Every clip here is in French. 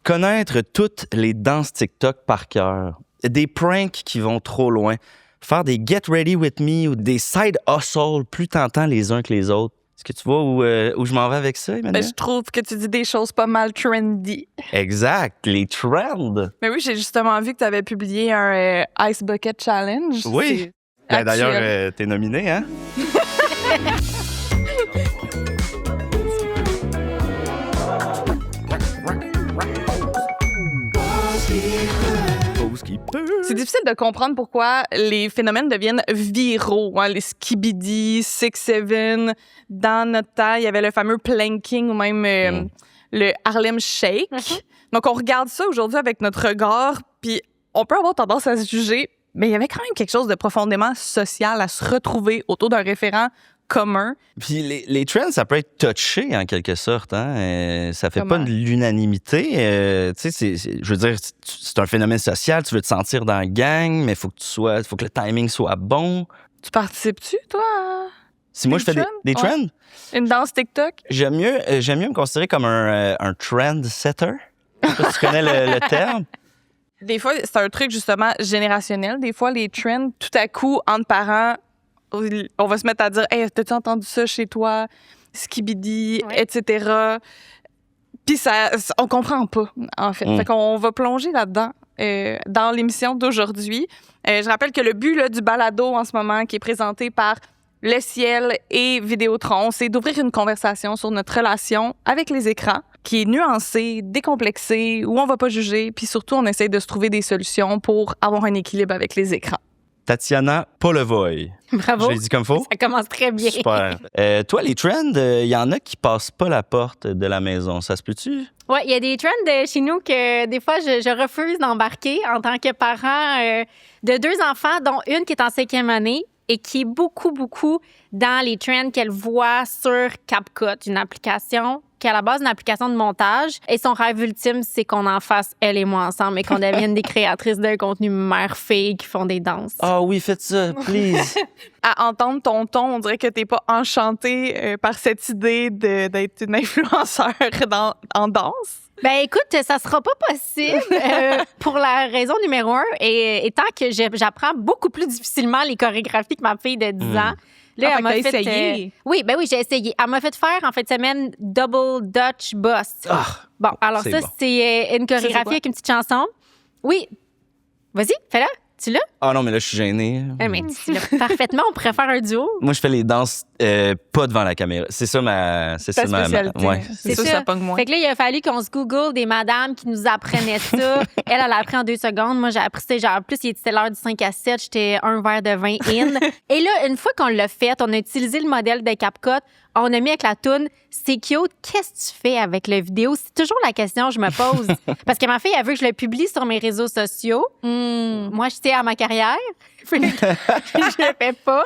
Connaître toutes les danses TikTok par cœur. Des pranks qui vont trop loin. Faire des Get Ready With Me ou des side hustles plus tentants les uns que les autres. Est-ce que tu vois où je m'en vais avec ça, Emmanuel? Je trouve que tu dis des choses pas mal trendy. Exact, les trends. Mais oui, j'ai justement vu que tu avais publié un Ice Bucket Challenge. Oui. Ben, d'ailleurs, t'es nominé, hein? C'est difficile de comprendre pourquoi les phénomènes deviennent viraux. Hein? Les skibidi, 6-7. Dans notre temps, il y avait le fameux planking ou même le Harlem Shake. Donc, on regarde ça aujourd'hui avec notre regard, puis on peut avoir tendance à se juger, mais il y avait quand même quelque chose de profondément social à se retrouver autour d'un référent commun. Puis les trends, ça peut être touché en quelque sorte. Hein? Ça fait Comment? pas de l'unanimité. Tu sais, je veux dire, c'est un phénomène social. Tu veux te sentir dans la gang, mais faut que le timing soit bon. Tu participes-tu, toi, à Si moi, je fais des trends, une danse TikTok? j'aime mieux me considérer comme un trend setter. Je sais pas si tu connais le terme. Des fois, c'est un truc justement générationnel. Des fois, les trends, tout à coup, entre parents, on va se mettre à dire « Hey, t'as-tu entendu ça chez toi? Skibidi, etc. » Puis on comprend pas, en fait. Fait qu'on va plonger là-dedans dans l'émission d'aujourd'hui. Je rappelle que le but là, du balado en ce moment, qui est présenté par Le Ciel et Vidéotron, c'est d'ouvrir une conversation sur notre relation avec les écrans, qui est nuancée, décomplexée, où on va pas juger, puis surtout, on essaie de se trouver des solutions pour avoir un équilibre avec les écrans. Tatiana Polovoy. Bravo. Je l'ai dit comme faut? Ça commence très bien. Super. Toi, les trends, il y en a qui passent pas la porte de la maison. Ça se peut-tu? Oui, il y a des trends chez nous que des fois, je refuse d'embarquer en tant que parent de 2 enfants, dont une qui est en 5e année et qui est beaucoup, beaucoup dans les trends qu'elle voit sur CapCut, une application qui est à la base une application de montage. Et son rêve ultime, c'est qu'on en fasse, elle et moi, ensemble, et qu'on devienne des créatrices de contenu mère-fille qui font des danses. Ah oui, faites ça, please. À entendre ton ton, on dirait que t'es pas enchantée par cette idée d'être une influenceur en danse. Ben écoute, ça sera pas possible pour la raison numéro 1, étant que j'apprends beaucoup plus difficilement les chorégraphies que ma fille de 10 ans. Là, elle m'a essayé. Oui, j'ai essayé. Elle m'a fait faire, en fin de semaine, Double Dutch Boss. Bon, alors ça, bon. c'est une chorégraphie avec une petite chanson. Oui. Vas-y, fais-la. Tu l'as? Ah non, mais là, je suis gêné. Mais tu l'as parfaitement. On pourrait faire un duo. Moi, je fais les danses pas devant la caméra. C'est ça ma... Ta spécialité. Ouais. C'est ça pogne moins. Fait que là, il a fallu qu'on se Google des madames qui nous apprenaient ça. Elle a appris en 2 secondes. Moi, j'ai appris ça. Genre, en plus, c'était l'heure du 5 à 7. J'étais un verre de vin in. Et là, une fois qu'on l'a fait, on a utilisé le modèle de CapCut. On a mis avec la toune « C'est cute, qu'est-ce que tu fais avec la vidéo? » C'est toujours la question que je me pose. Parce que ma fille, elle veut que je le publie sur mes réseaux sociaux. Moi, je tiens à ma carrière. Je le fais pas.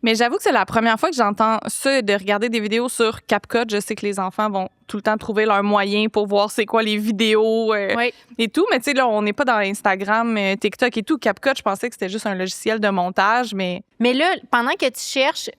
Mais j'avoue que c'est la première fois que j'entends ça, de regarder des vidéos sur CapCut. Je sais que les enfants vont tout le temps trouver leur moyen pour voir c'est quoi les vidéos et tout. Mais tu sais, là, on n'est pas dans Instagram, TikTok et tout. CapCut, je pensais que c'était juste un logiciel de montage, mais... Mais là, pendant que tu cherches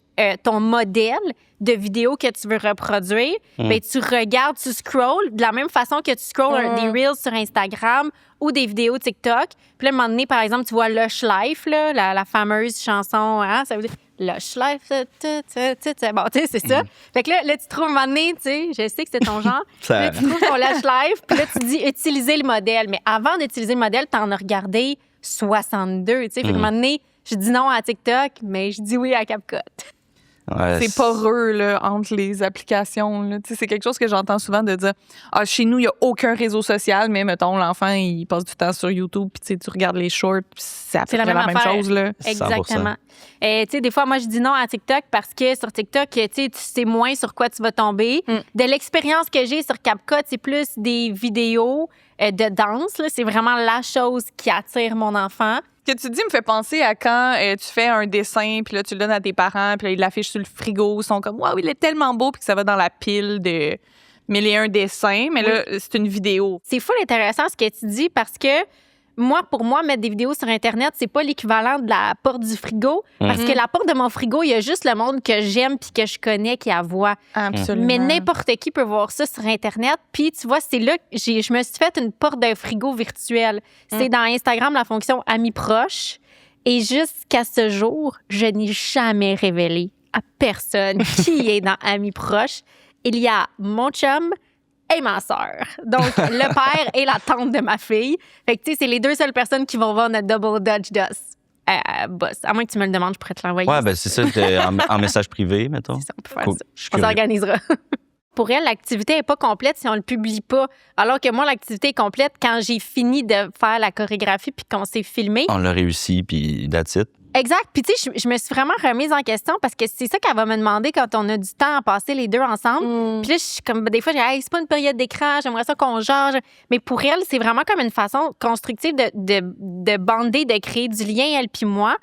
ton modèle de vidéo que tu veux reproduire, ben, tu regardes, tu scrolls de la même façon que tu scrolls des Reels sur Instagram ou des vidéos TikTok. Puis là, à un moment donné, par exemple, tu vois Lush Life, là, la fameuse chanson, hein, ça veut dire Lush Life, bon, tu sais, c'est ça. Fait que là, tu trouves un moment donné, tu sais, je sais que c'est ton genre. Là, tu trouves ton Lush Life, puis là, tu dis utiliser le modèle. Mais avant d'utiliser le modèle, t'en as regardé 62, tu sais. Fait que un moment donné, je dis non à TikTok, mais je dis oui à CapCut. Ouais, c'est poreux là, entre les applications. Là. C'est quelque chose que j'entends souvent de dire « Chez nous, il n'y a aucun réseau social, mais mettons, l'enfant, il passe du temps sur YouTube, puis tu regardes les shorts, puis c'est à peu près la même chose. » Là. Exactement. Des fois, moi, je dis non à TikTok parce que sur TikTok, tu sais moins sur quoi tu vas tomber. De l'expérience que j'ai sur CapCut, c'est plus des vidéos de danse. Là. C'est vraiment la chose qui attire mon enfant. Ce que tu dis me fait penser à quand tu fais un dessin, puis là, tu le donnes à tes parents, puis là, ils l'affichent sur le frigo. Ils sont comme « Waouh, il est tellement beau », puis que ça va dans la pile de 1001 dessins. Mais là, c'est une vidéo. C'est full intéressant ce que tu dis parce que pour moi, mettre des vidéos sur Internet, c'est pas l'équivalent de la porte du frigo. Parce que la porte de mon frigo, il y a juste le monde que j'aime puis que je connais qui la voit. Absolument. Mais n'importe qui peut voir ça sur Internet. Puis, tu vois, c'est là que je me suis fait une porte d'un frigo virtuel. C'est dans Instagram, la fonction Amis proches. Et jusqu'à ce jour, je n'ai jamais révélé à personne qui est dans Amis proches. Il y a mon chum et ma sœur. Donc, le père et la tante de ma fille. Fait que, tu sais, c'est les 2 seules personnes qui vont voir notre Double Dutch Dust. Boss. À moins que tu me le demandes, je pourrais te l'envoyer. Ouais, ben c'est ça, en message privé, mettons. C'est ça, on peut faire Cool. ça. On s'organisera. Pour elle, l'activité n'est pas complète si on ne le publie pas. Alors que moi, l'activité est complète quand j'ai fini de faire la chorégraphie puis qu'on s'est filmé. On l'a réussi, puis that's it. Exact. Puis, tu sais, je me suis vraiment remise en question parce que c'est ça qu'elle va me demander quand on a du temps à passer les 2 ensemble. Puis là, des fois, je dis, hey, c'est pas une période d'écran, j'aimerais ça qu'on jase. Mais pour elle, c'est vraiment comme une façon constructive de bander, de créer du lien, elle puis moi.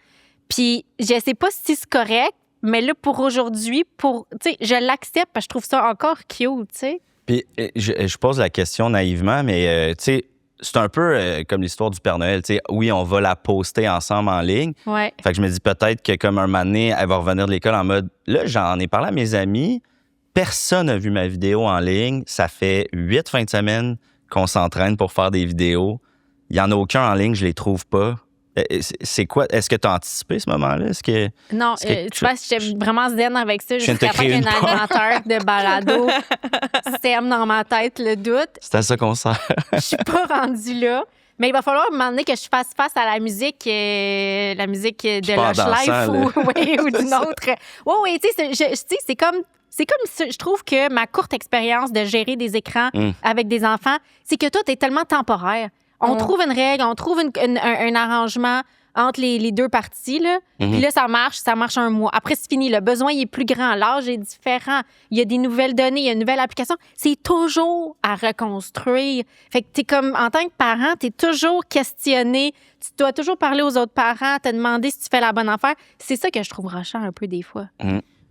Puis, je sais pas si c'est correct, mais là, pour aujourd'hui, tu sais, je l'accepte parce que je trouve ça encore cute, tu sais. Puis je pose la question naïvement, mais tu sais, c'est un peu comme l'histoire du Père Noël. Tu sais, oui, on va la poster ensemble en ligne. Ouais. Fait que je me dis peut-être que comme un moment donné, elle va revenir de l'école en mode, là, j'en ai parlé à mes amis, personne n'a vu ma vidéo en ligne. Ça fait 8 fins de semaine qu'on s'entraîne pour faire des vidéos. Il n'y en a aucun en ligne, je les trouve pas. C'est quoi? Est-ce que tu as anticipé ce moment-là? Non, tu vois, j'étais vraiment zen avec ça. Je suis capable qu'un animateur de balado sème dans ma tête le doute. C'est à ça qu'on sert. Je suis pas rendue là. Mais il va falloir un moment donné que je fasse face à la musique de Lush Life ou d'une autre. Oui, tu sais, c'est comme ça. Je trouve que ma courte expérience de gérer des écrans avec des enfants, c'est que tout est tellement temporaire. On trouve une règle, on trouve un arrangement entre les 2 parties. Là. Puis là, ça marche un mois. Après, c'est fini. Le besoin il est plus grand. L'âge est différent. Il y a des nouvelles données, il y a une nouvelle application. C'est toujours à reconstruire. Fait que t'es comme, en tant que parent, t'es toujours questionné. Tu dois toujours parler aux autres parents, te demander si tu fais la bonne affaire. C'est ça que je trouve rushant un peu des fois.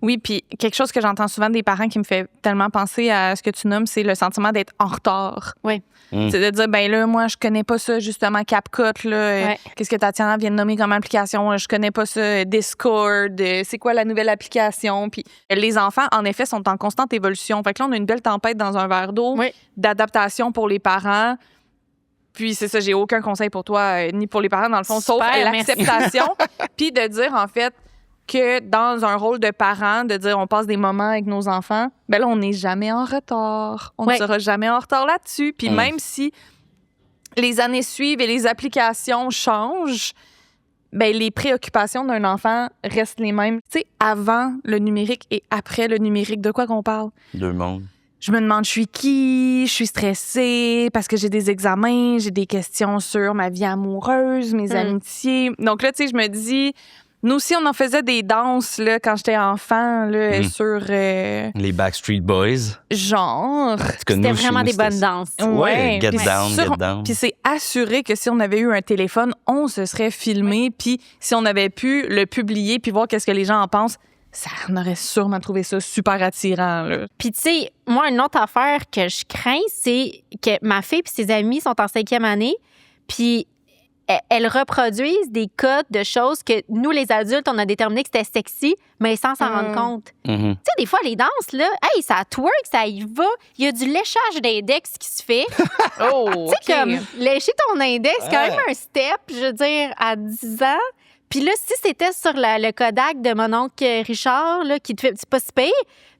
Oui, puis quelque chose que j'entends souvent des parents qui me fait tellement penser à ce que tu nommes, c'est le sentiment d'être en retard. Oui. C'est de dire, ben là, moi, je connais pas ça, justement, CapCut, là. Ouais. Qu'est-ce que Tatiana vient de nommer comme application? Je connais pas ça. Discord, c'est quoi la nouvelle application? Puis les enfants, en effet, sont en constante évolution. Fait que là, on a une belle tempête dans un verre d'eau d'adaptation pour les parents. Puis c'est ça, j'ai aucun conseil pour toi, ni pour les parents, dans le fond, sauf l'acceptation. Puis de dire, en fait, que dans un rôle de parent, de dire on passe des moments avec nos enfants, ben là, on n'est jamais en retard. On ne sera jamais en retard là-dessus. Puis même si les années suivent et les applications changent, ben les préoccupations d'un enfant restent les mêmes. Tu sais, avant le numérique et après le numérique, de quoi qu'on parle? 2 mondes. Je me demande, je suis qui? Je suis stressée parce que j'ai des examens, j'ai des questions sur ma vie amoureuse, mes amitiés. Donc là, tu sais, je me dis... Nous aussi, on en faisait des danses là, quand j'étais enfant là, sur... Les Backstreet Boys. Genre. C'était vraiment des bonnes danses. Ouais, get down. Puis c'est assuré que si on avait eu un téléphone, on se serait filmé. Puis si on avait pu le publier puis voir qu'est-ce que les gens en pensent, ça, on aurait sûrement trouvé ça super attirant. Là. Puis tu sais, moi, une autre affaire que je crains, c'est que ma fille et ses amis sont en 5e année. Puis elles reproduisent des codes de choses que nous, les adultes, on a déterminé que c'était sexy, mais sans s'en rendre compte. Tu sais, des fois, les danses, là, hey, ça twerk, ça y va. Il y a du léchage d'index qui se fait. Oh, tu sais, comme lécher ton index, c'est quand même un step, je veux dire, à 10 ans. Puis là, si c'était sur le Kodak de mon oncle Richard, là, qui te fait, c'est pas si pire,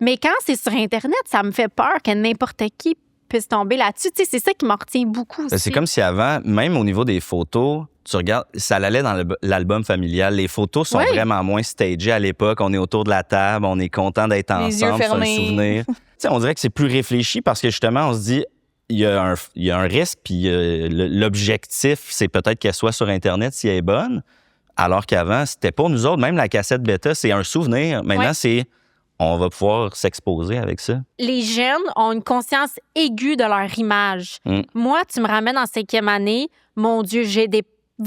mais quand c'est sur Internet, ça me fait peur que n'importe qui puisse tomber là-dessus. Tu sais, c'est ça qui m'en retient beaucoup aussi. C'est comme si avant, même au niveau des photos, tu regardes, ça allait dans l'album familial. Les photos sont vraiment moins stagées à l'époque. On est autour de la table, on est content d'être ensemble, c'est un souvenir. Tu sais, on dirait que c'est plus réfléchi parce que justement, on se dit, il y a un risque, puis l'objectif, c'est peut-être qu'elle soit sur Internet si elle est bonne. Alors qu'avant, c'était pas nous autres. Même la cassette bêta, c'est un souvenir. Maintenant, c'est... On va pouvoir s'exposer avec ça. Les jeunes ont une conscience aiguë de leur image. Moi, tu me ramènes en 5e année, mon Dieu, j'ai des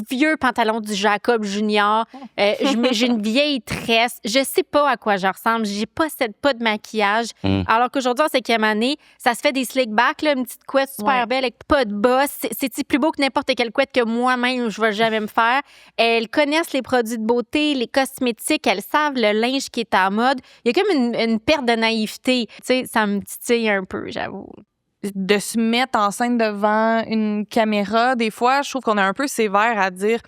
vieux pantalon du Jacob Junior. J'ai une vieille tresse. Je sais pas à quoi je ressemble. J'ai pas de maquillage. Alors qu'aujourd'hui, en 5e année, ça se fait des slick back, là, une petite couette super belle avec pas de bas. C'est plus beau que n'importe quelle couette que moi-même, je vais jamais me faire. Elles connaissent les produits de beauté, les cosmétiques. Elles savent le linge qui est à mode. Il y a comme une perte de naïveté. Tu sais, ça me titille un peu, j'avoue. De se mettre en scène devant une caméra, des fois, je trouve qu'on est un peu sévère à dire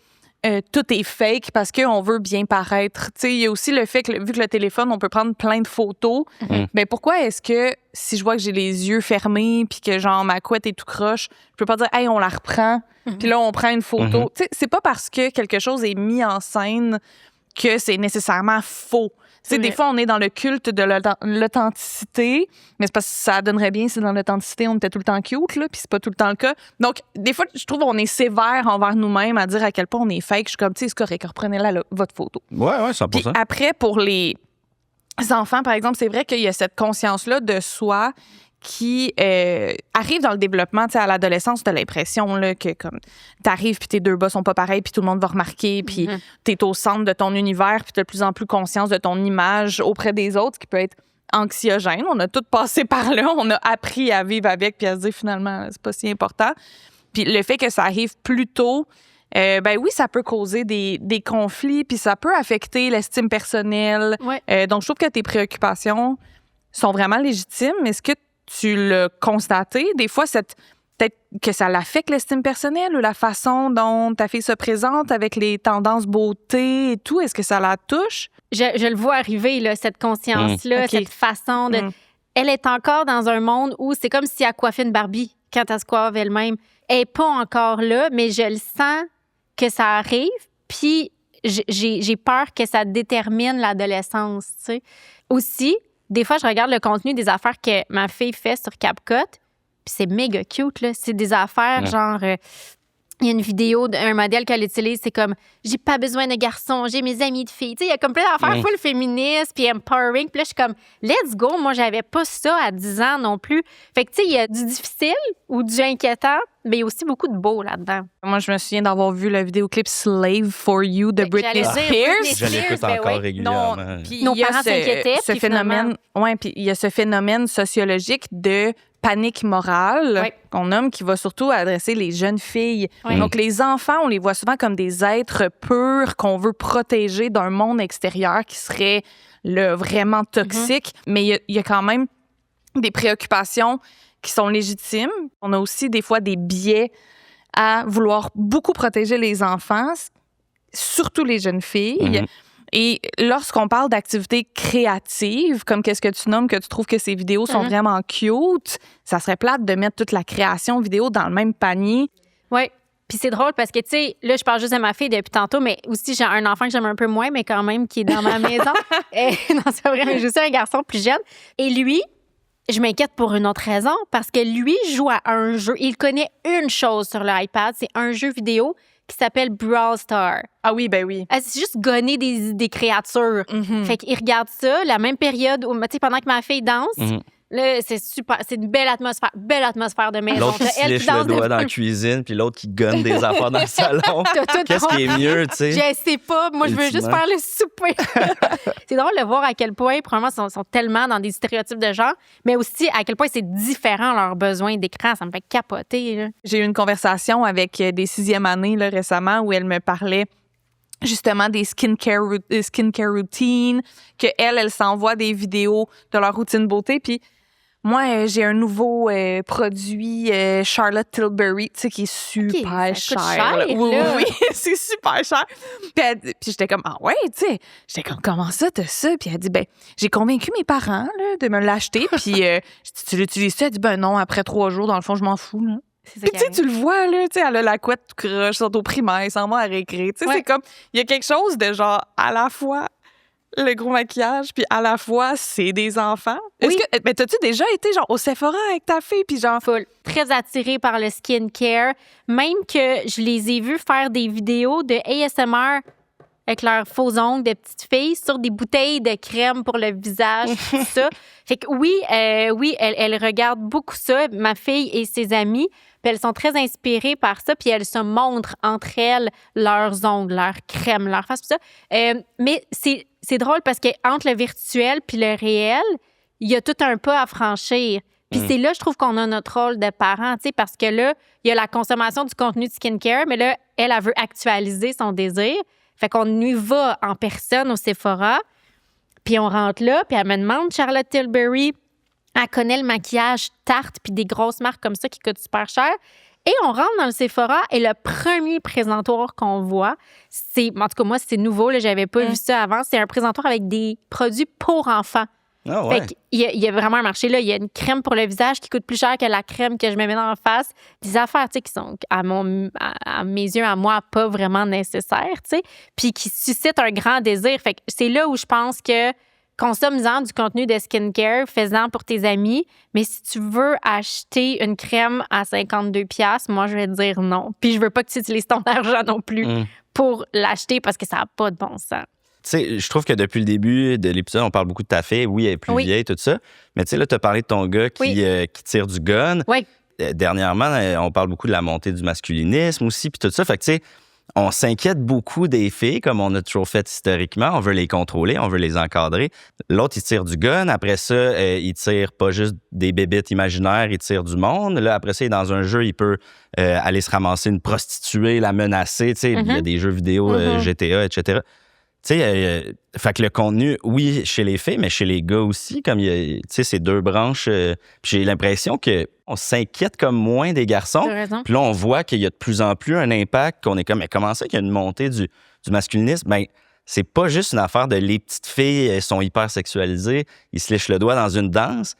tout est fake parce qu'on veut bien paraître. Tu sais, il y a aussi le fait que, vu que le téléphone, on peut prendre plein de photos, mais pourquoi est-ce que si je vois que j'ai les yeux fermés puis que, genre, ma couette est tout croche, je peux pas dire « Hey, on la reprend », puis là, on prend une photo. Tu sais, c'est pas parce que quelque chose est mis en scène que c'est nécessairement faux. Des fois, on est dans le culte de l'authenticité, mais c'est parce que ça donnerait bien si dans l'authenticité, on était tout le temps cute, là, puis c'est pas tout le temps le cas. Donc, des fois, je trouve qu'on est sévère envers nous-mêmes à dire à quel point on est fake. Je suis comme, tu sais, c'est correct, reprenez-la, là, votre photo. Ouais, 100%. Puis après, pour les enfants, par exemple, c'est vrai qu'il y a cette conscience-là de soi qui arrive dans le développement, tu sais, à l'adolescence, t'as l'impression là, que comme t'arrives puis tes deux bas sont pas pareils puis tout le monde va remarquer puis t'es au centre de ton univers puis t'as de plus en plus conscience de ton image auprès des autres, ce qui peut être anxiogène. On a tous passé par là, on a appris à vivre avec puis à se dire finalement c'est pas si important. Puis le fait que ça arrive plus tôt, ben oui, ça peut causer des conflits puis ça peut affecter l'estime personnelle. Donc je trouve que tes préoccupations sont vraiment légitimes. Est-ce que tu l'as constaté? Des fois, peut-être que ça l'affecte l'estime personnelle ou la façon dont ta fille se présente avec les tendances beauté et tout. Est-ce que ça la touche? Je le vois arriver, là, cette conscience-là, cette façon de... Elle est encore dans un monde où c'est comme si elle coiffait une Barbie quand elle se coiffe elle-même. Elle n'est pas encore là, mais je le sens que ça arrive. Puis j'ai peur que ça détermine l'adolescence, tu sais. Aussi, des fois, je regarde le contenu des affaires que ma fille fait sur CapCut, puis c'est méga cute, là. C'est des affaires genre... il y a une vidéo d'un modèle qu'elle utilise, c'est comme « J'ai pas besoin de garçons, j'ai mes amis de filles ». Tu sais, il y a comme plein d'affaires full féministes puis empowering. Puis là, je suis comme « Let's go ». Moi, j'avais pas ça à 10 ans non plus. Fait que, tu sais, il y a du difficile ou du inquiétant, mais il y a aussi beaucoup de beau là-dedans. Moi, je me souviens d'avoir vu le vidéoclip « Slave for You » de Britney Spears. Je l'écoute encore régulièrement. Nos parents s'inquiétaient. Ce phénomène, puis il y a ce phénomène sociologique de panique morale qu'on nomme, qui va surtout adresser les jeunes filles. Donc, les enfants, on les voit souvent comme des êtres purs qu'on veut protéger d'un monde extérieur qui serait vraiment toxique. Mais il y a quand même des préoccupations qui sont légitimes. On a aussi des fois des biais à vouloir beaucoup protéger les enfants, surtout les jeunes filles. Et lorsqu'on parle d'activités créatives, comme qu'est-ce que tu nommes, que tu trouves que ces vidéos sont vraiment cute, ça serait plate de mettre toute la création vidéo dans le même panier. Oui. Puis c'est drôle parce que, tu sais, là, je parle juste de ma fille depuis tantôt, mais aussi, j'ai un enfant que j'aime un peu moins, mais quand même, qui est dans ma maison. Non, c'est vrai, mais j'ai aussi un garçon plus jeune. Et lui, je m'inquiète pour une autre raison, parce que lui joue à un jeu. Il connaît une chose sur l'iPad, c'est un jeu vidéo qui s'appelle Brawl Stars. Ah oui, ben oui. C'est juste gonner des créatures. Fait qu'il regarde ça, la même période où, tu sais, pendant que ma fille danse, là, c'est super. C'est une belle atmosphère de maison. L'autre qui se lèche le doigt dans la cuisine, puis l'autre qui gonne des affaires dans le salon. Qu'est-ce qui est mieux, tu sais? Je sais pas. Moi, je veux juste faire le souper. C'est drôle de voir à quel point, probablement, sont tellement dans des stéréotypes de genre, mais aussi à quel point c'est différent leurs besoins d'écran. Ça me fait capoter, là. J'ai eu une conversation avec des 6e années là, récemment où elle me parlait justement des skincare routines, qu'elle s'envoie des vidéos de leur routine beauté. Puis moi, j'ai un nouveau produit Charlotte Tilbury, tu sais, qui est super cher. Oui, c'est super cher. Puis j'étais comme, ah ouais, tu sais. J'étais comme, comment ça, t'as ça? Puis elle dit, ben, j'ai convaincu mes parents là, de me l'acheter. Puis tu l'utilises-tu? Elle dit, ben non, après 3 jours, dans le fond, je m'en fous, là. Puis tu sais, tu le vois, là, tu sais, elle a la couette tout croche, sont au primaire, ils s'en vont à récré. Tu sais, c'est comme, il y a quelque chose de genre, à la fois le gros maquillage, puis à la fois, c'est des enfants. Oui. Mais t'as-tu déjà été, genre, au Sephora avec ta fille, puis genre... Full. Très attirée par le skincare. Même que je les ai vus faire des vidéos de ASMR avec leurs faux ongles de petites filles sur des bouteilles de crème pour le visage, tout ça. Fait que oui, elle regarde beaucoup ça, ma fille et ses amis. Puis elles sont très inspirées par ça, puis elles se montrent entre elles leurs ongles, leurs crèmes, leur face, tout ça. Mais c'est drôle parce qu'entre le virtuel puis le réel, il y a tout un pas à franchir. Puis c'est là, je trouve qu'on a notre rôle de parent, tu sais, parce que là, il y a la consommation du contenu de skincare, mais là, elle veut actualiser son désir. Fait qu'on y va en personne au Sephora, puis on rentre là, puis elle me demande, Charlotte Tilbury, elle connaît le maquillage Tarte puis des grosses marques comme ça qui coûtent super cher. Et on rentre dans le Sephora et le premier présentoir qu'on voit, c'est, en tout cas, moi, c'est nouveau, là, j'avais pas vu ça avant, c'est un présentoir avec des produits pour enfants. Ah ouais. Fait qu'il y a vraiment un marché là. Il y a une crème pour le visage qui coûte plus cher que la crème que je me mets dans la face. Des affaires, tu sais, qui sont, à mes yeux, à moi, pas vraiment nécessaires, tu sais, puis qui suscitent un grand désir. Fait que c'est là où je pense que consomme-en du contenu de skincare, fais-en pour tes amis. Mais si tu veux acheter une crème à 52$, moi, je vais te dire non. Puis je veux pas que tu utilises ton argent non plus pour l'acheter parce que ça n'a pas de bon sens. Tu sais, je trouve que depuis le début de l'épisode, on parle beaucoup de ta fille. Oui, elle est plus vieille, tout ça. Mais tu sais, là, tu as parlé de ton gars qui tire du gun. Oui. Dernièrement, on parle beaucoup de la montée du masculinisme aussi, puis tout ça. Fait que, tu sais, on s'inquiète beaucoup des filles, comme on a toujours fait historiquement. On veut les contrôler, on veut les encadrer. L'autre, il tire du gun. Après ça, il tire pas juste des bébites imaginaires, il tire du monde. Là, après ça, il est dans un jeu, il peut aller se ramasser une prostituée, la menacer. Tu sais, il y a des jeux vidéo, GTA, etc. Tu sais, fait que le contenu, oui, chez les filles, mais chez les gars aussi, comme il y a, tu sais, ces deux branches. Puis j'ai l'impression qu'on s'inquiète comme moins des garçons. Puis là, on voit qu'il y a de plus en plus un impact, qu'on est comme, mais comment ça qu'il y a une montée du masculinisme? Bien, c'est pas juste une affaire de les petites filles, elles sont hyper sexualisées, ils se lèchent le doigt dans une danse.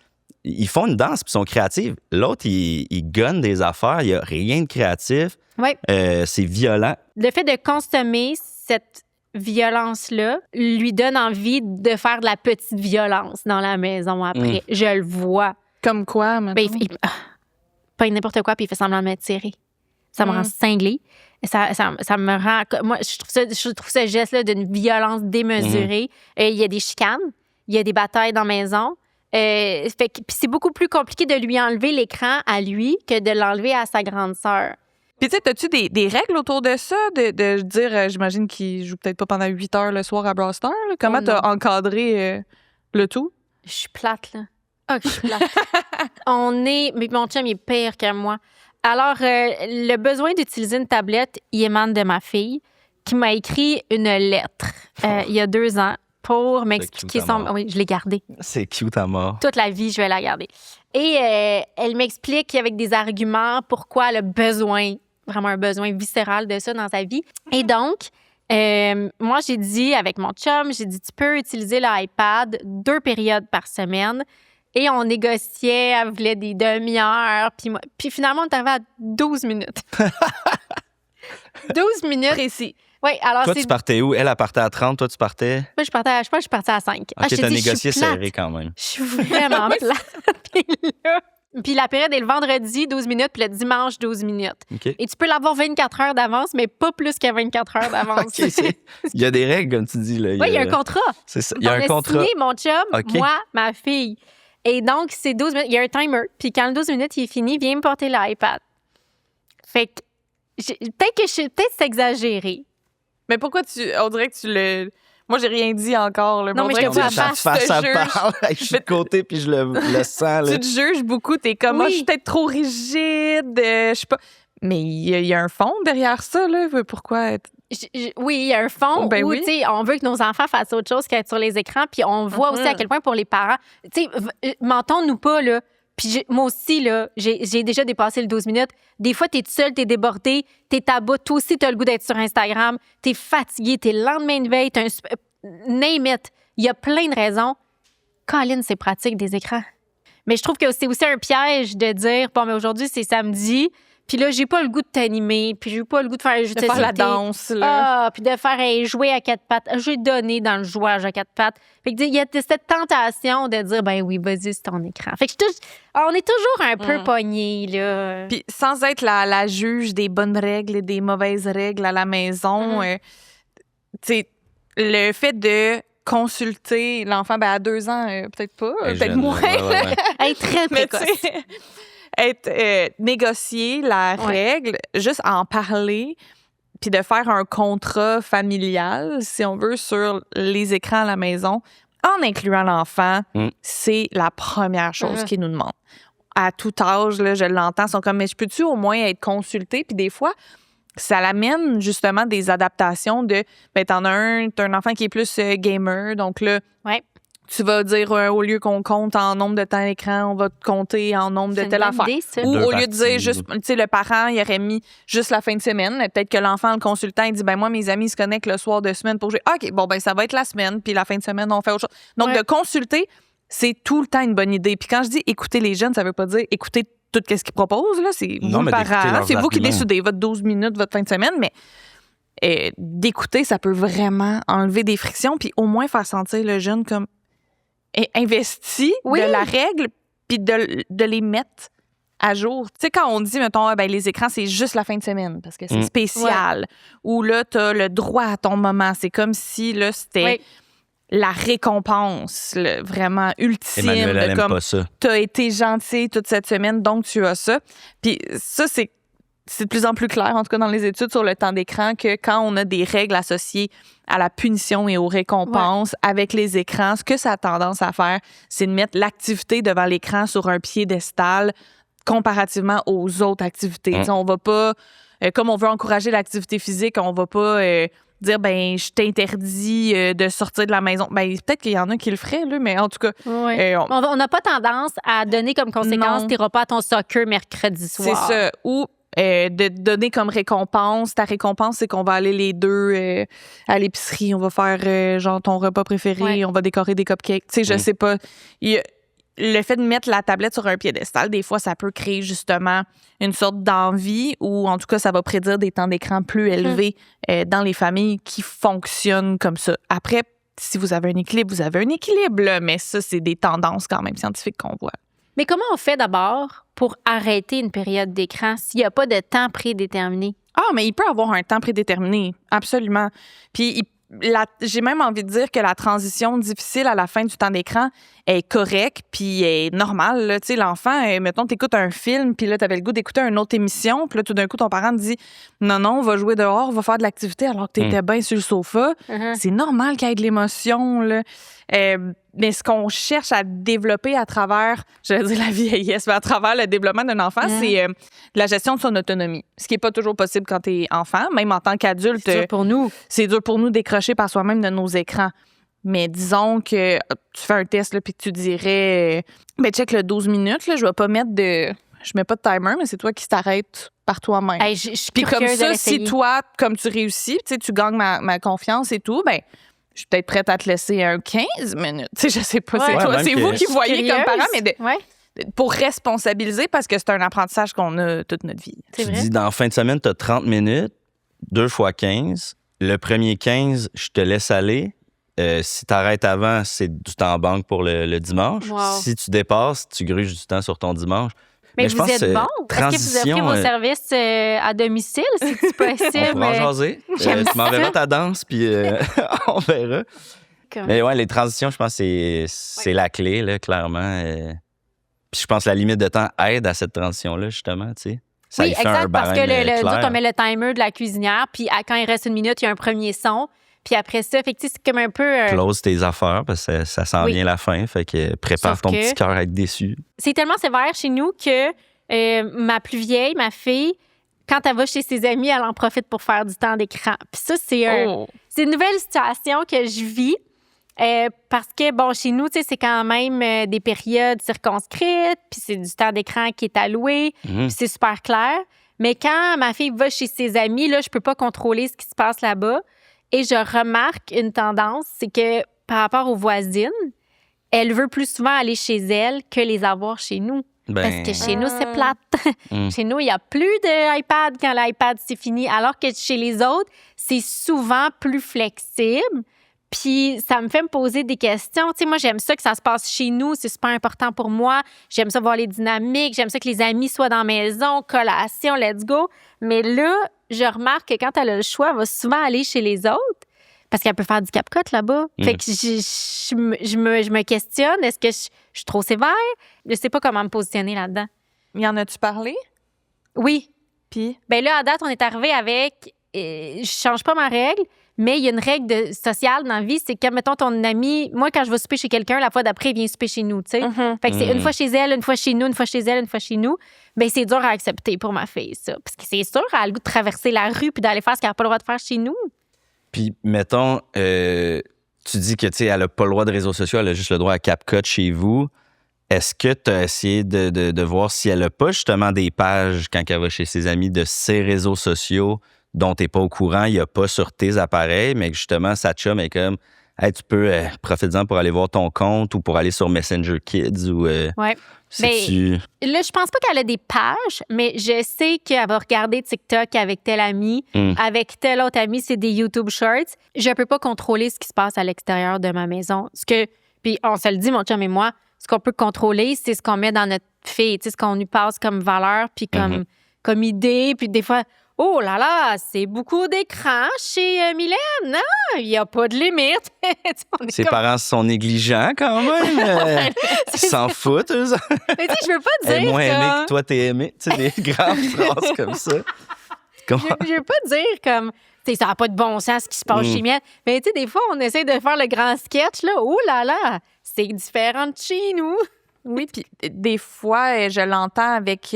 Ils font une danse puis sont créatifs. L'autre, il gonne des affaires, il y a rien de créatif. Oui. C'est violent. Le fait de consommer cette violence-là lui donne envie de faire de la petite violence dans la maison après. Je le vois. Comme quoi, maintenant? Pas n'importe quoi, puis il fait semblant de me tirer. Ça me rend cinglée. Ça me rend... Moi, je trouve ce geste-là d'une violence démesurée. Il y a des chicanes, il y a des batailles dans la maison. Puis c'est beaucoup plus compliqué de lui enlever l'écran à lui que de l'enlever à sa grande sœur. Puis, tu sais, as-tu des règles autour de ça? De dire, j'imagine qu'il joue peut-être pas pendant 8 heures le soir à Brawl Stars. Comment t'as encadré le tout? Je suis plate, là. Ah, je suis plate. Mais mon chum, il est pire que moi. Alors, le besoin d'utiliser une tablette, il émane de ma fille qui m'a écrit une lettre il y a 2 ans pour m'expliquer son... Oui, je l'ai gardée. C'est cute à mort. Toute la vie, je vais la garder. Et elle m'explique avec des arguments pourquoi elle a besoin, vraiment un besoin viscéral de ça dans sa vie. Et donc, moi, j'ai dit avec mon chum, tu peux utiliser l'iPad 2 périodes par semaine. Et on négociait, elle voulait des demi-heures. Puis finalement, on est arrivé à 12 minutes. 12 minutes. Précis. Oui, alors toi, tu partais où? Elle partait à 30, toi, tu partais? Moi, je partais à 5. OK, t'as négocié serré quand même. Je suis vraiment plate. Puis la période est le vendredi, 12 minutes, puis le dimanche, 12 minutes. Okay. Et tu peux l'avoir 24 heures d'avance, mais pas plus que 24 heures d'avance. Okay, il y a des règles, comme tu dis. Là. Oui, il y a un contrat. C'est ça. Il y a un contrat. Signé, mon chum, moi, ma fille. Et donc, c'est 12 minutes. Il y a un timer. Puis quand le 12 minutes il est fini, viens me porter l'iPad. Fait que peut-être c'est exagéré. Mais pourquoi on dirait que tu le... Moi, j'ai rien dit encore. Là, non, mais je te vois ça parle. Je suis de côté puis je le sens. Là. Tu te juges beaucoup. T'es comme, moi, je suis peut-être trop rigide. Je sais pas. Mais il y a un fond derrière ça. Là. Pourquoi? Oui, il y a un fond où on veut que nos enfants fassent autre chose qu'être sur les écrans. Puis on voit aussi à quel point pour les parents... Tu sais, m'entends-nous pas, là. Puis moi aussi, là, j'ai déjà dépassé le 12 minutes. Des fois, t'es toute seule, t'es débordée, t'es à bout. Toi aussi, t'as le goût d'être sur Instagram. T'es fatigué, t'es le lendemain de veille, name it. Il y a plein de raisons. Colin, c'est pratique, des écrans. Mais je trouve que c'est aussi un piège de dire, bon, mais aujourd'hui, c'est samedi, puis là, j'ai pas le goût de t'animer, puis j'ai pas le goût de faire la danse, là. Puis de faire jouer à 4 pattes. J'ai donné dans le jouage à 4 pattes. Fait que il y a cette tentation de dire, ben oui, vas-y, c'est ton écran. Fait que on est toujours un peu pognés, là. Puis sans être la juge des bonnes règles et des mauvaises règles à la maison, tu sais, le fait de consulter l'enfant, à 2 ans, peut-être pas, peut-être moins. Très précoce. négocier la règle, juste en parler, puis de faire un contrat familial, si on veut, sur les écrans à la maison, en incluant l'enfant, c'est la première chose qu'ils nous demandent. À tout âge, là, je l'entends, ils sont comme, mais je peux-tu au moins être consultée? Puis des fois, ça l'amène justement des adaptations de, ben t'as un enfant qui est plus gamer, donc là, tu vas dire, au lieu qu'on compte en nombre de temps à l'écran, on va te compter en nombre de telle affaire. Ou au lieu de dire juste, tu sais, le parent, il aurait mis juste la fin de semaine. Peut-être que l'enfant, le consultant, il dit, ben moi, mes amis se connectent le soir de semaine pour jouer. OK, bon, ben ça va être la semaine, puis la fin de semaine, on fait autre chose. Donc, de consulter, c'est tout le temps une bonne idée. Puis quand je dis écouter les jeunes, ça veut pas dire écouter tout ce qu'ils proposent. Là. C'est vous, le parent. C'est vous qui décidez votre 12 minutes, votre fin de semaine, mais d'écouter, ça peut vraiment enlever des frictions, puis au moins faire sentir le jeune comme investi de la règle, puis de les mettre à jour. Tu sais, quand on dit, mettons, ben, les écrans, c'est juste la fin de semaine parce que c'est spécial, ou là, tu as le droit à ton moment. C'est comme si là, c'était la récompense vraiment ultime. Emmanuel, de comme, pas ça. Tu as été gentil toute cette semaine, donc tu as ça. Puis ça, c'est de plus en plus clair, en tout cas dans les études sur le temps d'écran, que quand on a des règles associées à la punition et aux récompenses avec les écrans, ce que ça a tendance à faire, c'est de mettre l'activité devant l'écran sur un piédestal comparativement aux autres activités. On va pas, comme on veut encourager l'activité physique, on va pas dire, ben je t'interdis de sortir de la maison. Ben peut-être qu'il y en a qui le feraient, là, mais en tout cas... on n'a pas tendance à donner comme conséquence, t'iras pas à ton soccer mercredi soir. C'est ça. Ou de donner comme récompense. Ta récompense, c'est qu'on va aller les deux à l'épicerie. On va faire genre ton repas préféré. On va décorer des cupcakes. Tu sais, je sais pas. Le fait de mettre la tablette sur un piédestal, des fois, ça peut créer justement une sorte d'envie ou en tout cas, ça va prédire des temps d'écran plus élevés dans les familles qui fonctionnent comme ça. Après, si vous avez un équilibre, vous avez un équilibre, là, mais ça, c'est des tendances quand même scientifiques qu'on voit. Mais comment on fait d'abord pour arrêter une période d'écran s'il n'y a pas de temps prédéterminé? Ah, mais il peut avoir un temps prédéterminé, absolument. Puis, j'ai même envie de dire que la transition difficile à la fin du temps d'écran est correcte puis est normale. Tu sais, l'enfant, mettons, t'écoutes un film puis là, t'avais le goût d'écouter une autre émission puis là, tout d'un coup, ton parent te dit « Non, on va jouer dehors, on va faire de l'activité alors que t'étais bien sur le sofa. C'est normal qu'il y ait de l'émotion, là. Mais ce qu'on cherche à développer à travers, je vais dire la vieillesse, mais à travers le développement d'un enfant, c'est la gestion de son autonomie. Ce qui n'est pas toujours possible quand tu es enfant, même en tant qu'adulte. C'est dur pour nous. C'est dur pour nous de décrocher par soi-même de nos écrans. Mais disons que tu fais un test là, puis que tu dirais, ben check le 12 minutes, là, je vais pas mettre je mets pas de timer, mais c'est toi qui t'arrêtes par toi-même. Hey, je suis puis comme ça, si toi, comme tu réussis, tu gagnes ma confiance et tout, ben je suis peut-être prête à te laisser un 15 minutes. Tu sais, je sais pas, c'est toi. C'est vous qui voyez comme parent, mais pour responsabiliser, parce que c'est un apprentissage qu'on a toute notre vie. Tu dis, dans la fin de semaine, tu as 30 minutes, 2 fois 15. Le premier 15, je te laisse aller. Si tu arrêtes avant, c'est du temps en banque pour le dimanche. Wow. Si tu dépasses, tu gruges du temps sur ton dimanche. Mais vous êtes bon. Est-ce que vous offrez vos services à domicile, si c'est possible? On pourra en jaser. Tu m'enverras ta danse, puis on verra. Mais ouais, les transitions, je pense que c'est la clé, là, clairement. Puis je pense que la limite de temps aide à cette transition-là, justement, tu sais. Ça oui, y fait exact, un parce que barème clair. on met le timer de la cuisinière, puis quand il reste une minute, il y a un premier son. Puis après ça, fait que c'est comme un peu... Close tes affaires, parce que ça s'en vient la fin. Fait que prépare ton petit cœur à être déçu. C'est tellement sévère chez nous que ma plus vieille, ma fille, quand elle va chez ses amis, elle en profite pour faire du temps d'écran. Puis ça, c'est une nouvelle situation que je vis. Parce que, bon, chez nous, tu sais, c'est quand même des périodes circonscrites, puis c'est du temps d'écran qui est alloué, puis c'est super clair. Mais quand ma fille va chez ses amis, là, je peux pas contrôler ce qui se passe là-bas. Et je remarque une tendance, c'est que par rapport aux voisines, elle veut plus souvent aller chez elle que les avoir chez nous. Parce que chez nous, c'est plate. Chez nous, il n'y a plus d'iPad quand l'iPad, c'est fini. Alors que chez les autres, c'est souvent plus flexible. Puis ça me fait me poser des questions. Tu sais, moi, j'aime ça que ça se passe chez nous. C'est super important pour moi. J'aime ça voir les dynamiques. J'aime ça que les amis soient dans la maison, collation, let's go. Mais là, je remarque que quand elle a le choix, elle va souvent aller chez les autres parce qu'elle peut faire du CapCut là-bas. Fait que je me questionne. Est-ce que je suis trop sévère? Je sais pas comment me positionner là-dedans. Y en as-tu parlé? Oui. Puis? Ben là, à date, on est arrivé avec... je change pas ma règle, mais il y a une règle sociale dans la vie, c'est que, mettons, ton ami... Moi, quand je vais souper chez quelqu'un, la fois d'après, il vient souper chez nous, tu sais. Fait que c'est une fois chez elle, une fois chez nous, une fois chez elle, une fois chez nous. Ben c'est dur à accepter pour ma fille, ça. Parce que c'est sûr, elle a le goût de traverser la rue puis d'aller faire ce qu'elle n'a pas le droit de faire chez nous. Puis, mettons, tu dis que, tu sais, elle n'a pas le droit de réseaux sociaux, elle a juste le droit à CapCut chez vous. Est-ce que tu as essayé de voir si elle n'a pas justement des pages quand elle va chez ses amis de ses réseaux sociaux dont tu n'es pas au courant, il n'y a pas sur tes appareils, mais que justement, sa chum est comme, hey, tu peux profiter-en pour aller voir ton compte ou pour aller sur Messenger Kids ou. Ouais. sais-tu... Là, je pense pas qu'elle a des pages, mais je sais qu'elle va regarder TikTok avec tel ami, avec tel autre ami, c'est des YouTube Shorts. Je peux pas contrôler ce qui se passe à l'extérieur de ma maison. Puis on se le dit, mon chum et moi, ce qu'on peut contrôler, c'est ce qu'on met dans notre fille, ce qu'on lui passe comme valeur, puis comme idée, puis des fois... Oh là là, c'est beaucoup d'écran chez Mylène. Non, il n'y a pas de limite. Ses parents sont négligents quand même. Ils s'en foutent, eux. Mais tu sais, je veux pas dire. Elle est moins aimée que toi, t'es aimé. Tu sais, des grandes phrases comme ça. Je veux pas dire comme. Tu sais, ça n'a pas de bon sens ce qui se passe chez Mylène. Mais tu sais, des fois, on essaie de faire le grand sketch, là. Oh là là, c'est différent de chez nous. Oui, puis des fois, je l'entends avec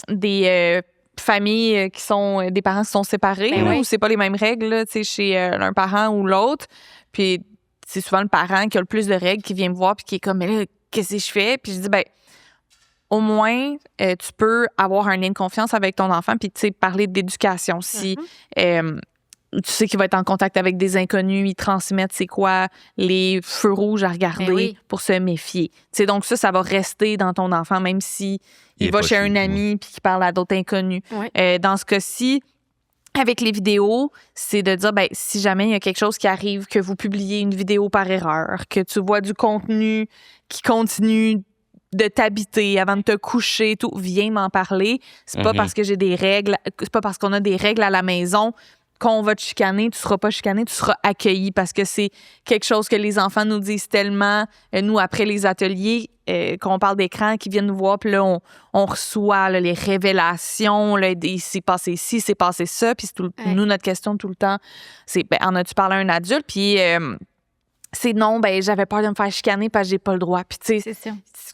des. Familles qui sont des parents qui sont séparés où c'est pas les mêmes règles là, chez un parent ou l'autre, puis c'est souvent le parent qui a le plus de règles qui vient me voir puis qui est comme mais là qu'est-ce que je fais, puis je dis ben au moins tu peux avoir un lien de confiance avec ton enfant puis tu sais parler d'éducation si tu sais qu'il va être en contact avec des inconnus, ils transmettent c'est quoi les feux rouges à regarder pour se méfier. T'sais, donc ça va rester dans ton enfant, même si il va chez un ami puis qu'il parle à d'autres inconnus. Dans ce cas-ci, avec les vidéos, c'est de dire, ben si jamais il y a quelque chose qui arrive, que vous publiez une vidéo par erreur, que tu vois du contenu qui continue de t'habiter avant de te coucher, tout, viens m'en parler. C'est pas parce que j'ai des règles, c'est pas parce qu'on a des règles à la maison qu'on va te chicaner, tu seras pas chicané, tu seras accueilli parce que c'est quelque chose que les enfants nous disent tellement, nous, après les ateliers, qu'on parle d'écran, qui viennent nous voir, puis là, on reçoit là, les révélations, là, c'est passé ci, c'est passé ça, puis nous, notre question tout le temps, c'est, ben, en as-tu parlé à un adulte? Puis c'est non, ben j'avais peur de me faire chicaner parce que j'ai pas le droit. Puis tu sais,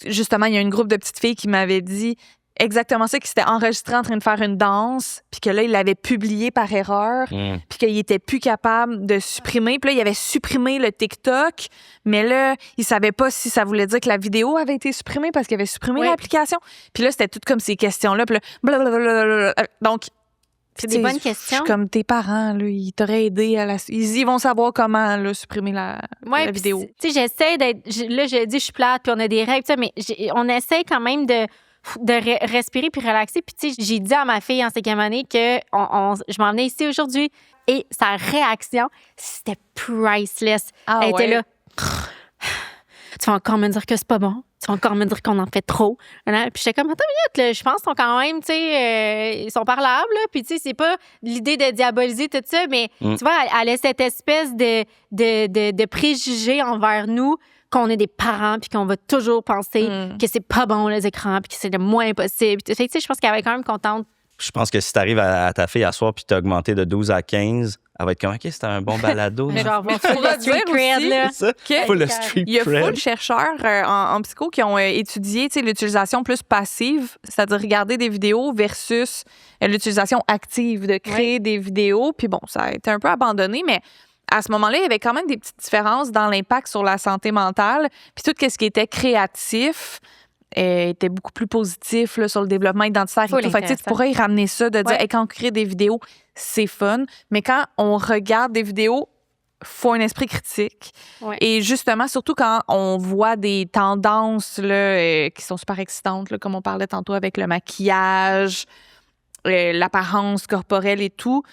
justement, il y a une groupe de petites filles qui m'avait dit exactement ça, qui s'était enregistré en train de faire une danse, puis que là, il l'avait publié par erreur, puis qu'il était plus capable de supprimer. Puis là, il avait supprimé le TikTok, mais là, il savait pas si ça voulait dire que la vidéo avait été supprimée parce qu'il avait supprimé l'application. Puis là, c'était tout comme ces questions-là. Puis là, blablabla. Donc, c'est des bonnes questions. Comme tes parents, là, ils t'auraient aidé ils vont savoir comment là, supprimer la vidéo. Tu sais, j'essaie d'être... Là, je dis je suis plate, puis on a des règles, mais on essaie quand même de respirer puis relaxer. Puis, tu sais, j'ai dit à ma fille en 5e année que je m'en venais ici aujourd'hui et sa réaction, c'était priceless. Elle était là. Tu vas encore me dire que c'est pas bon. Tu vas encore me dire qu'on en fait trop. Puis j'étais comme, attends une minute, là, je pense qu'ils sont quand même, tu sais, ils sont parlables. Là. Puis, tu sais, c'est pas l'idée de diaboliser tout ça, mais tu vois, elle a cette espèce de préjugés envers nous, qu'on est des parents puis qu'on va toujours penser que c'est pas bon les écrans puis que c'est le moins possible. Fait que, tu sais, je pense qu'elle va être quand même contente. Je pense que si t'arrives à ta fille à soir puis t'as augmenté de 12 à 15, elle va être comme, OK, c'était un bon balado. Mais genre, il faut le street cred, là. Il y a full chercheurs en psycho qui ont étudié l'utilisation plus passive, c'est-à-dire regarder des vidéos versus l'utilisation active de créer des vidéos. Puis bon, ça a été un peu abandonné, mais à ce moment-là, il y avait quand même des petites différences dans l'impact sur la santé mentale. Puis tout ce qui était créatif était beaucoup plus positif là, sur le développement identitaire et tout. Fait que tu pourrais y ramener ça, de dire quand on crée des vidéos, c'est fun. Mais quand on regarde des vidéos, faut un esprit critique. Et justement, surtout quand on voit des tendances là, qui sont super excitantes, là, comme on parlait tantôt avec le maquillage, l'apparence corporelle et tout.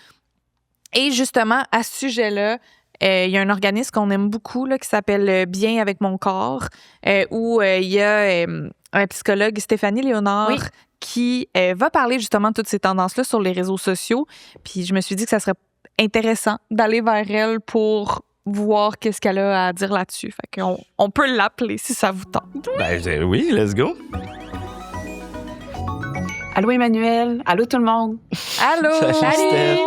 Et justement, à ce sujet-là, il y a un organisme qu'on aime beaucoup là, qui s'appelle Bien avec mon corps, où il y a un psychologue, Stéphanie Léonard, qui va parler justement de toutes ces tendances-là sur les réseaux sociaux. Puis je me suis dit que ça serait intéressant d'aller vers elle pour voir qu'est-ce qu'elle a à dire là-dessus. Fait qu'on peut l'appeler si ça vous tente. Ben oui, let's go. Allô Emmanuel, allô tout le monde. Allô! Salut, Steph.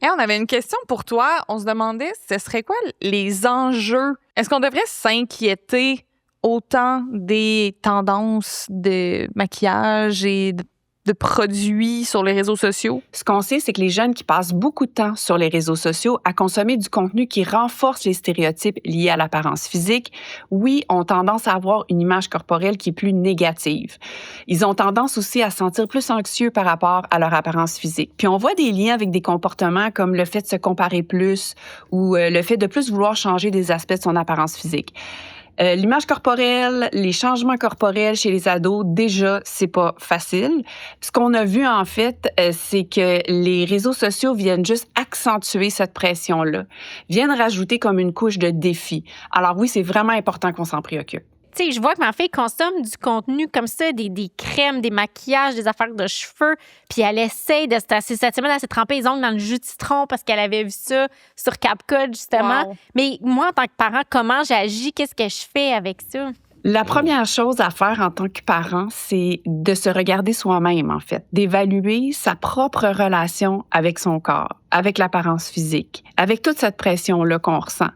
Hey, on avait une question pour toi. On se demandait, ce serait quoi les enjeux? Est-ce qu'on devrait s'inquiéter autant des tendances de maquillage et de produits sur les réseaux sociaux? Ce qu'on sait, c'est que les jeunes qui passent beaucoup de temps sur les réseaux sociaux à consommer du contenu qui renforce les stéréotypes liés à l'apparence physique, oui, ont tendance à avoir une image corporelle qui est plus négative. Ils ont tendance aussi à se sentir plus anxieux par rapport à leur apparence physique. Puis on voit des liens avec des comportements comme le fait de se comparer plus ou le fait de plus vouloir changer des aspects de son apparence physique. L'image corporelle, les changements corporels chez les ados, déjà, c'est pas facile. Ce qu'on a vu, en fait, c'est que les réseaux sociaux viennent juste accentuer cette pression-là, viennent rajouter comme une couche de défi. Alors oui, c'est vraiment important qu'on s'en préoccupe. Tu sais, je vois que ma fille consomme du contenu comme ça, des crèmes, des maquillages, des affaires de cheveux, puis elle essaie de cette semaine, elle s'est trempée les ongles dans le jus de citron parce qu'elle avait vu ça sur CapCut, justement. Wow. Mais moi, en tant que parent, comment j'agis? Qu'est-ce que je fais avec ça? La première chose à faire en tant que parent, c'est de se regarder soi-même, en fait, d'évaluer sa propre relation avec son corps, avec l'apparence physique, avec toute cette pression-là qu'on ressent.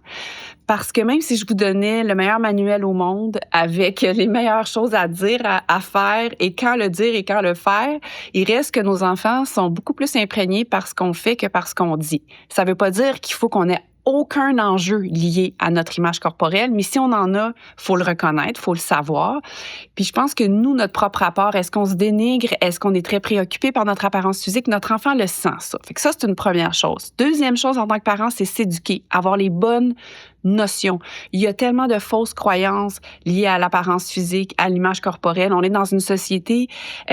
Parce que même si je vous donnais le meilleur manuel au monde avec les meilleures choses à dire, à faire, et quand le dire et quand le faire, il reste que nos enfants sont beaucoup plus imprégnés par ce qu'on fait que par ce qu'on dit. Ça veut pas dire qu'il faut qu'on ait aucun enjeu lié à notre image corporelle, mais si on en a, faut le reconnaître, faut le savoir. Puis je pense que nous, notre propre rapport, est-ce qu'on se dénigre, est-ce qu'on est très préoccupé par notre apparence physique, notre enfant le sent, ça. Fait que ça, c'est une première chose. Deuxième chose en tant que parent, c'est s'éduquer, avoir les bonnes notions. Il y a tellement de fausses croyances liées à l'apparence physique, à l'image corporelle. On est dans une société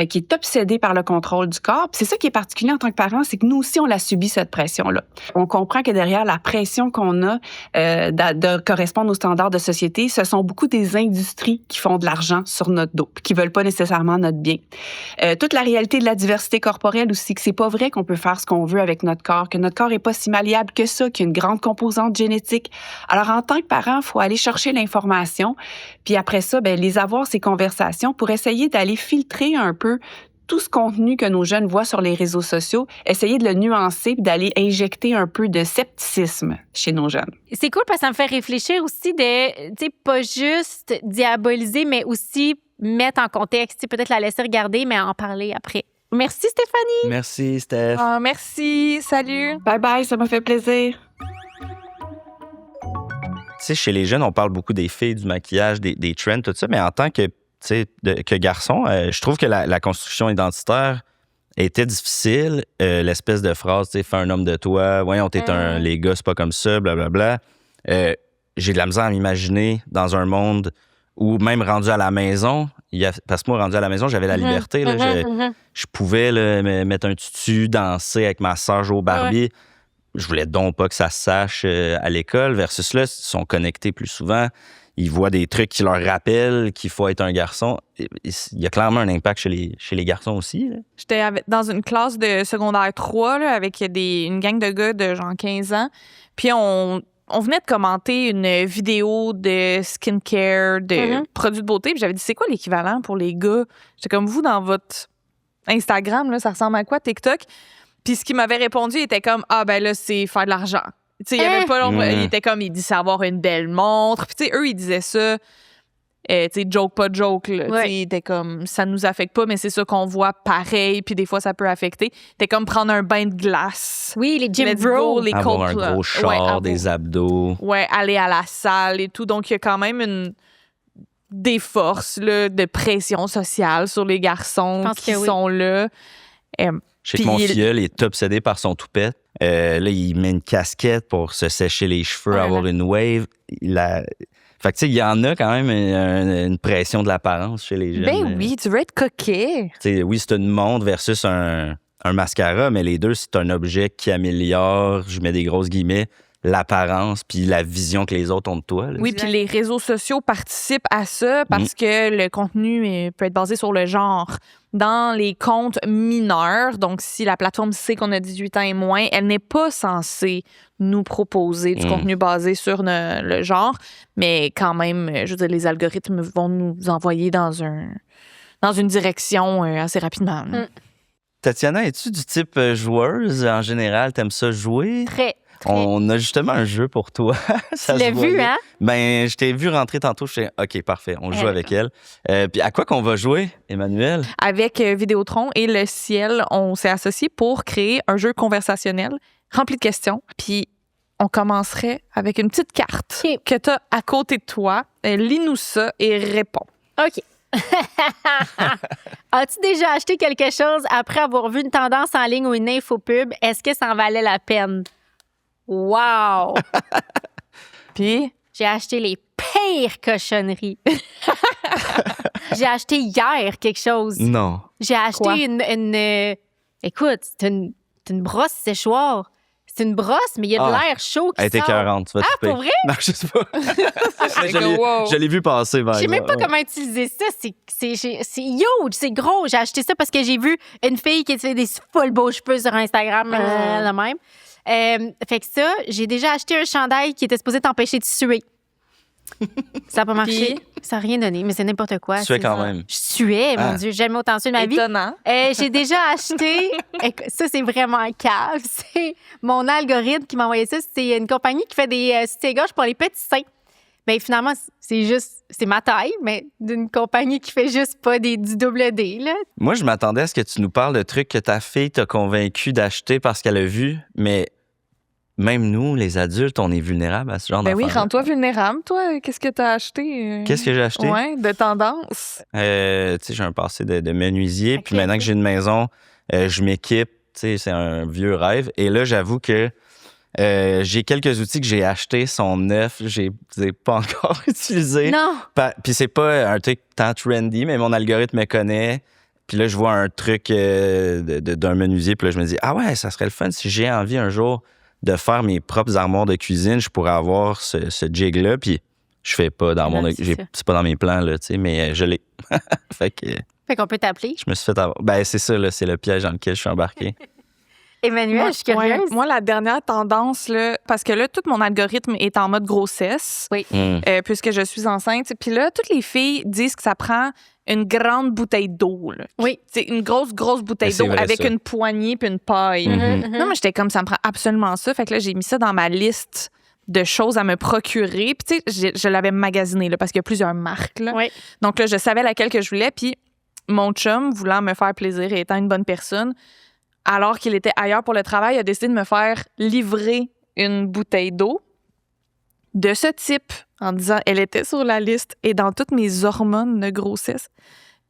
qui est obsédée par le contrôle du corps. Puis c'est ça qui est particulier en tant que parent, c'est que nous aussi, on l'a subi, cette pression-là. On comprend que derrière la pression qu'on a de correspondre aux standards de société, ce sont beaucoup des industries qui font de l'argent sur notre dos, qui veulent pas nécessairement notre bien. Toute la réalité de la diversité corporelle aussi, que c'est pas vrai qu'on peut faire ce qu'on veut avec notre corps, que notre corps est pas si malléable que ça, qu'il y a une grande composante génétique. Alors, en tant que parent, il faut aller chercher l'information, puis après ça, les avoir, ces conversations, pour essayer d'aller filtrer un peu tout ce contenu que nos jeunes voient sur les réseaux sociaux, essayer de le nuancer puis d'aller injecter un peu de scepticisme chez nos jeunes. C'est cool parce que ça me fait réfléchir aussi de, tu sais, pas juste diaboliser, mais aussi mettre en contexte, tu sais, peut-être la laisser regarder, mais en parler après. Merci, Stéphanie! Merci, Steph. Ah, merci. Salut. Bye bye, ça m'a fait plaisir. Tu sais, chez les jeunes, on parle beaucoup des filles, du maquillage, des trends, tout ça, mais en tant que, que garçon, je trouve que la construction identitaire était difficile. L'espèce de phrase, tu sais, fais un homme de toi, voyons, les gars, c'est pas comme ça, blablabla. J'ai de la misère à m'imaginer dans un monde où, même rendu à la maison, parce que moi, rendu à la maison, j'avais la liberté. Là, je pouvais là, me mettre un tutu, danser avec ma sœur, jouer au Barbie. Ouais. Je voulais donc pas que ça se sache à l'école. Versus là, ils sont connectés plus souvent. Ils voient des trucs qui leur rappellent qu'il faut être un garçon. Il y a clairement un impact chez les garçons aussi. Là. J'étais dans une classe de secondaire 3 là, avec une gang de gars de genre 15 ans. Puis on venait de commenter une vidéo de skincare, de produits de beauté. Puis j'avais dit, c'est quoi l'équivalent pour les gars? J'étais comme, vous, dans votre Instagram, là, ça ressemble à quoi, TikTok? Puis ce qu'il m'avait répondu, il était comme, ah ben là, c'est faire de l'argent. Tu sais, il y avait pas l'ombre. Il était comme, il dit, c'est avoir une belle montre. Puis tu sais, eux, ils disaient ça, tu sais, joke, pas joke, là. Ouais. Tu sais, il était comme, ça nous affecte pas, mais c'est ça qu'on voit pareil. Puis des fois, ça peut affecter. C'était comme prendre un bain de glace. Oui, les gym bros. Les avoir un gros char, des abdos. Ouais, aller à la salle et tout. Donc, il y a quand même des forces là, de pression sociale sur les garçons qui sont là. Je sais que mon filleul est obsédé par son toupette. Là, il met une casquette pour se sécher les cheveux, avoir une wave. Fait que, tu sais, il y en a quand même une pression de l'apparence chez les jeunes. Ben oui, tu veux être coquet. Tu sais, oui, c'est une montre versus un mascara, mais les deux, c'est un objet qui améliore, je mets des grosses guillemets, l'apparence puis la vision que les autres ont de toi. Là. Oui, puis les réseaux sociaux participent à ça parce que le contenu peut être basé sur le genre. Dans les comptes mineurs, donc si la plateforme sait qu'on a 18 ans et moins, elle n'est pas censée nous proposer du contenu basé sur le genre, mais quand même, je veux dire, les algorithmes vont nous envoyer dans une direction assez rapidement. Tatiana, es-tu du type joueuse? En général, t'aimes ça jouer? Très. On a justement un jeu pour toi. Ça Tu se l'as vu, voyait. hein? Ben, je t'ai vu rentrer tantôt. Je suis OK, parfait. On joue avec elle. Puis à quoi qu'on va jouer, Emmanuel? Avec Vidéotron et Le Ciel, on s'est associés pour créer un jeu conversationnel rempli de questions. Puis on commencerait avec une petite carte OK. que tu as à côté de toi. Lis-nous ça et réponds. OK. As-tu déjà acheté quelque chose après avoir vu une tendance en ligne ou une infopub? Est-ce que ça en valait la peine? Wow! Puis, J'ai acheté les pires cochonneries. J'ai acheté hier quelque chose. Non. J'ai acheté Quoi? écoute, c'est une brosse séchoir. C'est une brosse, mais il y a de Ah. l'air chaud qui Elle était sort. écœurante, tu vas triper. Pour vrai? Non, je sais pas. wow. Je l'ai vu passer, par Je sais même pas exemple. comment utiliser ça. C'est huge, c'est gros. J'ai acheté ça parce que j'ai vu une fille qui fait des full beaux cheveux sur Instagram, la même. Fait que ça, j'ai déjà acheté un chandail qui était supposé t'empêcher de suer. Ça n'a pas marché. Puis? Ça n'a rien donné, mais c'est n'importe quoi. Tu suais c'est quand ça. même. Je suais, mon Ah. Dieu. J'ai jamais autant sué de ma vie. Étonnant. J'ai déjà acheté, écoute, ça c'est vraiment cave, c'est mon algorithme qui m'a envoyé ça. C'est une compagnie qui fait des soutiens-gorge pour les petits seins. Bien, finalement, c'est ma taille, mais d'une compagnie qui fait juste pas du double D, là. Moi, je m'attendais à ce que tu nous parles de trucs que ta fille t'a convaincu d'acheter parce qu'elle a vu, mais même nous, les adultes, on est vulnérables à ce genre Ben oui, d'affaires. rends-toi vulnérable, toi. Qu'est-ce que tu as acheté? Qu'est-ce que j'ai acheté? Ouais, de tendance. Tu sais, j'ai un passé de menuisier, puis Ok, maintenant ok. que j'ai une maison, je m'équipe. Tu sais, c'est un vieux rêve. Et là, j'avoue que j'ai quelques outils que j'ai achetés, sont neufs, je les ai pas encore utilisés. Non! Puis c'est pas un truc tant trendy, mais mon algorithme me connaît. Puis là, je vois un truc d'un menuisier, puis là, je me dis, ah ouais, ça serait le fun si j'ai envie un jour de faire mes propres armoires de cuisine, je pourrais avoir ce jig-là, puis je fais pas d'armoire Non, de... c'est ça. C'est pas dans mes plans, là, tu sais, mais je l'ai. Fait que Fait qu'on peut t'appeler. je me suis fait avoir. Ben, c'est ça, là, c'est le piège dans lequel je suis embarqué. Emmanuel, je suis curieuse. Ouais, moi, la dernière tendance, là, parce que là, tout mon algorithme est en mode grossesse, puisque je suis enceinte. Puis là, toutes les filles disent que ça prend une grande bouteille d'eau. Là. Oui. C'est une grosse bouteille Mais c'est d'eau vrai, avec ça. une poignée puis une paille. Mhm. Non, mais j'étais comme, ça me prend absolument ça. Fait que là, j'ai mis ça dans ma liste de choses à me procurer. Puis tu sais, je l'avais magasiné là, parce qu'il y a plusieurs marques. Là. Oui. Donc là, je savais laquelle que je voulais. Puis mon chum, voulant me faire plaisir et étant une bonne personne, alors qu'il était ailleurs pour le travail, a décidé de me faire livrer une bouteille d'eau de ce type en disant elle était sur la liste et dans toutes mes hormones de grossesse.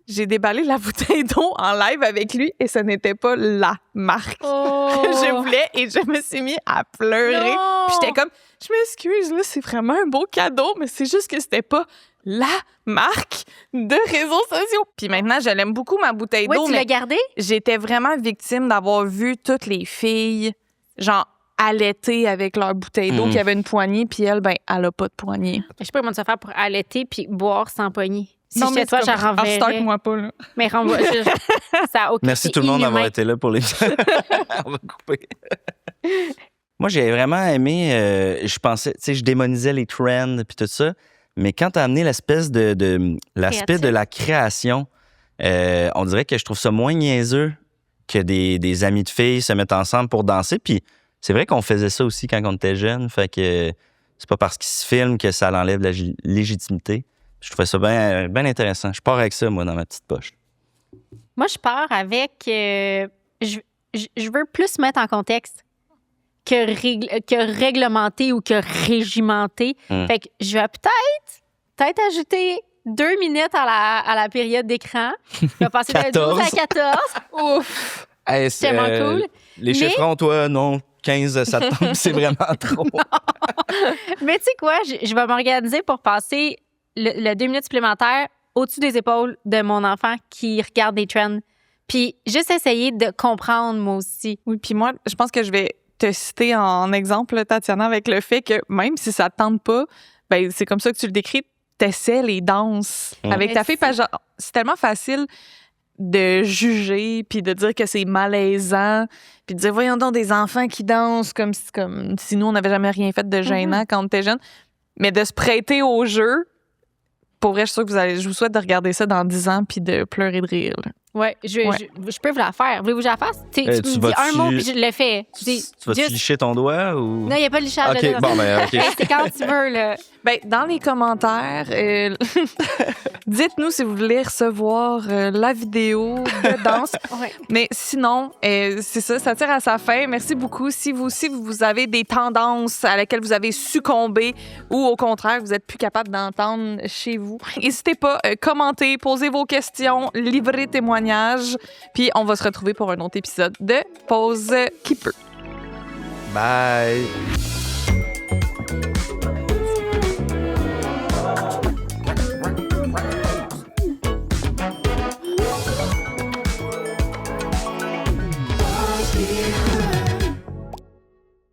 J'ai déballé la bouteille d'eau en live avec lui et ce n'était pas la marque Oh. que je voulais et je me suis mis à pleurer. Non. Puis j'étais comme, je m'excuse, là, c'est vraiment un beau cadeau, mais c'est juste que c'était pas la marque de réseaux sociaux. Puis maintenant, je l'aime beaucoup, ma bouteille Oui, d'eau, tu mais l'as gardé? j'étais vraiment victime d'avoir vu toutes les filles, genre, allaiter avec leur bouteille d'eau qui avait une poignée, puis elle, ben, elle a pas de poignée. Je sais pas comment tu vas faire pour allaiter puis boire sans poignée. Si Non, j'étais mais toi, c'est j'en comme, renverrais. start-moi pas, là. Mais renvoie. Ça a aucun. Merci c'est tout le monde d'avoir inhumain. été là pour les. On va couper. Moi, j'ai vraiment aimé. Je pensais, tu sais, je démonisais les trends puis tout ça. Mais quand tu as amené l'aspect Créatif. de la création, on dirait que je trouve ça moins niaiseux que des amis de filles se mettent ensemble pour danser. Puis c'est vrai qu'on faisait ça aussi quand on était jeunes. Fait que c'est pas parce qu'ils se filment que ça l'enlève la légitimité. Je trouvais ça bien intéressant. Je pars avec ça, moi, dans ma petite poche. Moi, je pars avec. Je veux plus mettre en contexte que réglementer ou que régimenter. Fait que je vais peut-être ajouter 2 minutes à la période d'écran. Je vais passer de 12 à 14. Ouf! Hey, C'est tellement cool. Les chiffrons, toi, non. 15 septembre, c'est vraiment trop. Mais tu sais quoi, je vais m'organiser pour passer le 2 minutes supplémentaires au-dessus des épaules de mon enfant qui regarde des trends. Puis juste essayer de comprendre, moi aussi. Oui, puis moi, je pense que je vais te citer en exemple, Tatiana, avec le fait que même si ça te tente pas, ben c'est comme ça que tu le décris, t'essaies les danses avec ta fille. Parce que genre, c'est tellement facile de juger puis de dire que c'est malaisant puis de dire voyons donc des enfants qui dansent comme si nous on n'avait jamais rien fait de gênant quand on était jeunes, mais de se prêter au jeu pour vrai, je suis sûre que je vous souhaite de regarder ça dans 10 ans puis de pleurer de rire. Là. Ouais, je peux vous la faire. Voulez-vous que je la fasse? Tu me dis un mot puis je le fais. Tu vas-tu licher ton doigt ou... Non, il n'y a pas de lichage. OK, bon, ben, OK. C'est quand tu veux, là. Ben, dans les commentaires, dites-nous si vous voulez recevoir la vidéo de danse. Ouais. Mais sinon, c'est ça tire à sa fin. Merci beaucoup. Si vous aussi, vous avez des tendances à laquelle vous avez succombé ou au contraire, vous êtes plus capable d'entendre chez vous, n'hésitez pas, commentez, posez vos questions, livrez témoignages. Puis on va se retrouver pour un autre épisode de Pause qui peut. Bye! Here